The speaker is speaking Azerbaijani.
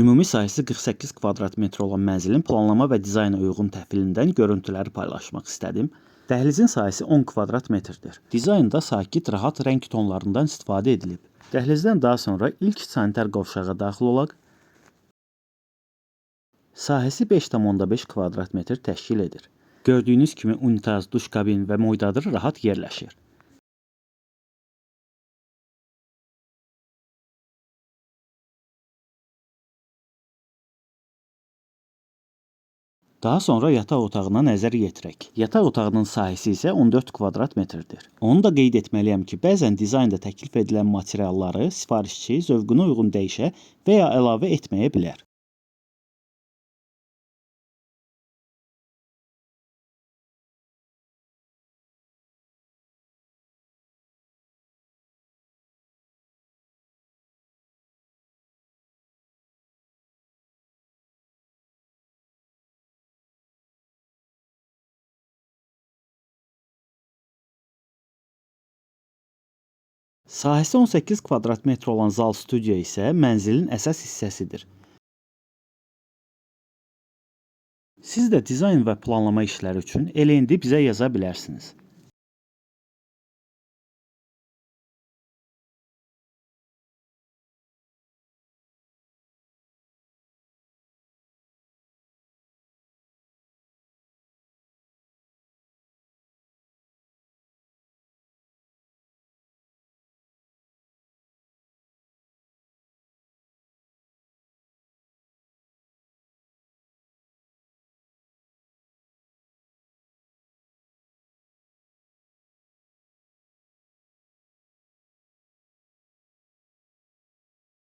Ümumi sahəsi 48 kvadrat metr olan mənzilin planlama və dizayna uyğun təhvilindən görüntüləri paylaşmaq istədim. Dəhlizin sahəsi 10 kvadrat metrdir. Dizaynda sakit, rahat rəng tonlarından istifadə edilib. Dəhlizdən daha sonra ilk sanitar qovşağa daxil olaq. Sahəsi 5,5 kvadrat metr təşkil edir. Gördüyünüz kimi unitaz, duş kabin və moydadır rahat yerləşir. Daha sonra yataq otağına nəzər yetirək. Yataq otağının sahəsi isə 14 kvadrat metrdir. Onu da qeyd etməliyəm ki, bəzən dizaynda təklif edilən materialları sifarişçi zövqünə uyğun dəyişə və ya əlavə etməyə bilər. Sahəsi 18 kvadrat metr olan zal studiya isə mənzilin əsas hissəsidir. Siz də dizayn və planlama işləri üçün elə indi bizə yaza bilərsiniz.